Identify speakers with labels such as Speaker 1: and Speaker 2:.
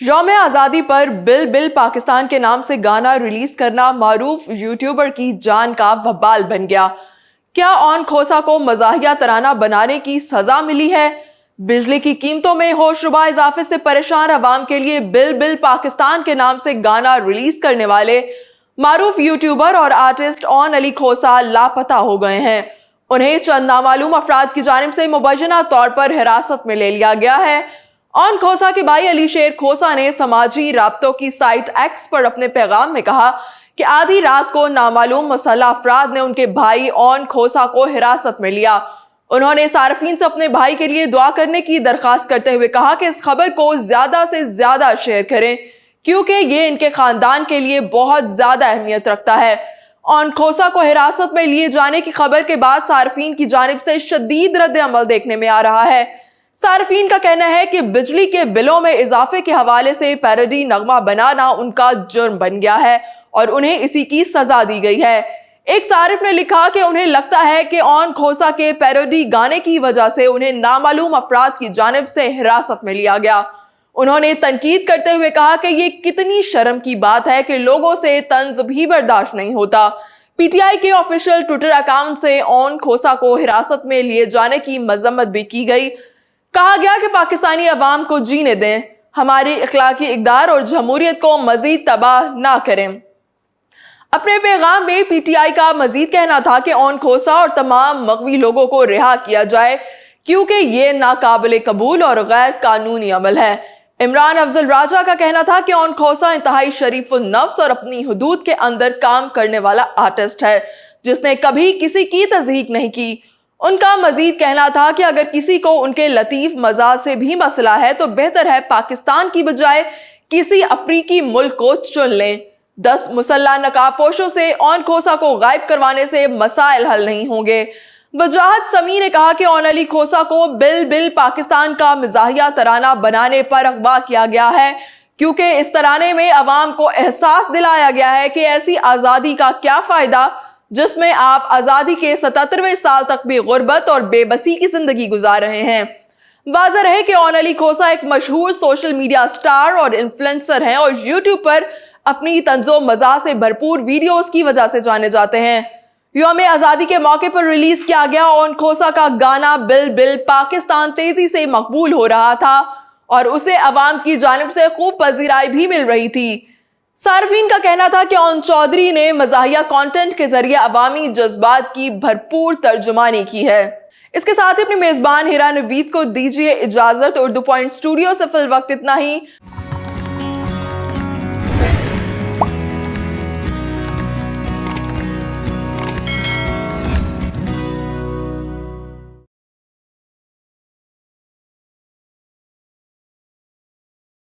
Speaker 1: یوم آزادی پر بل پاکستان کے نام سے گانا ریلیز کرنا معروف یوٹیوبر کی جان کا وبال بن گیا۔ کیا اون کھوسا کو مزاحیہ ترانہ بنانے کی سزا ملی ہے؟ بجلی کی قیمتوں میں ہوشربا اضافے سے پریشان عوام کے لیے بل پاکستان کے نام سے گانا ریلیز کرنے والے معروف یوٹیوبر اور آرٹسٹ اون علی کھوسا لاپتہ ہو گئے ہیں۔ انہیں چند نامعلوم افراد کی جانب سے مبینہ طور پر حراست میں لے لیا گیا ہے۔ اون کھوسا کے بھائی علی شیر کھوسا نے سماجی رابطوں کی سائٹ ایکس پر اپنے پیغام میں کہا کہ آدھی رات کو نامعلوم مسلح افراد نے ان کے بھائی اون کھوسا کو حراست میں لیا۔ انہوں نے صارفین سے اپنے بھائی کے لیے دعا کرنے کی درخواست کرتے ہوئے کہا کہ اس خبر کو زیادہ سے زیادہ شیئر کریں کیونکہ یہ ان کے خاندان کے لیے بہت زیادہ اہمیت رکھتا ہے۔ اون کھوسا کو حراست میں لیے جانے کی خبر کے بعد صارفین کی جانب سے شدید رد عمل دیکھنے میں آ رہا ہے۔ صارفین کا کہنا ہے کہ بجلی کے بلوں میں اضافے کے حوالے سے پیروڈی نغمہ بنانا ان کا جرم بن گیا ہے اور انہیں اسی کی سزا دی گئی ہے۔ ایک صارف نے لکھا کہ انہیں لگتا ہے کہ اون کھوسا کے پیروڈی گانے کی وجہ سے انہیں نامعلوم افراد کی جانب سے حراست میں لیا گیا۔ انہوں نے تنقید کرتے ہوئے کہا کہ یہ کتنی شرم کی بات ہے کہ لوگوں سے طنز بھی برداشت نہیں ہوتا۔ پی ٹی آئی کے آفیشیل ٹویٹر اکاؤنٹ سے اون کھوسا کو حراست میں لیے جانے کی مذمت بھی کی گئی۔ کہا گیا کہ پاکستانی عوام کو جینے دیں، ہماری اخلاقی اقدار اور جمہوریت کو مزید تباہ نہ کریں۔ اپنے پیغام میں پی ٹی آئی کا مزید کہنا تھا کہ اون کھوسا اور تمام مغوی لوگوں کو رہا کیا جائے کیونکہ یہ ناقابل قبول اور غیر قانونی عمل ہے۔ عمران افضل راجہ کا کہنا تھا کہ اون کھوسا انتہائی شریف النفس اور اپنی حدود کے اندر کام کرنے والا آرٹسٹ ہے جس نے کبھی کسی کی تضحیک نہیں کی۔ ان کا مزید کہنا تھا کہ اگر کسی کو ان کے لطیف مزاج سے بھی مسئلہ ہے تو بہتر ہے پاکستان کی بجائے کسی افریقی ملک کو چن لیں۔ 10 مسلح نقاب پوشوں سے اون کھوسا کو غائب کروانے سے مسائل حل نہیں ہوں گے۔ وجاہت سمیع نے کہا کہ اون علی کھوسا کو بل پاکستان کا مزاحیہ ترانہ بنانے پر اغوا کیا گیا ہے کیونکہ اس ترانے میں عوام کو احساس دلایا گیا ہے کہ ایسی آزادی کا کیا فائدہ جس میں آپ آزادی کے 77ویں سال تک بھی غربت اور بے بسی کی زندگی گزار رہے ہیں۔ واضح رہے کہ اون علی کھوسا ایک مشہور سوشل میڈیا سٹار اور انفلوئنسر ہیں اور یوٹیوب پر اپنی طنز و مزاح سے بھرپور ویڈیوز کی وجہ سے جانے جاتے ہیں۔ یوم آزادی کے موقع پر ریلیز کیا گیا اون کھوسا کا گانا بل پاکستان تیزی سے مقبول ہو رہا تھا اور اسے عوام کی جانب سے خوب پذیرائی بھی مل رہی تھی۔ صارفین کا کہنا تھا کہ اون چودھری نے مزاحیہ کانٹینٹ کے ذریعے عوامی جذبات کی بھرپور ترجمانی کی ہے۔ اس کے ساتھ ہی اپنے میزبان ہیرا نوید کو دیجیے اجازت۔ اردو پوائنٹ اسٹوڈیو سے فی الوقت اتنا ہی۔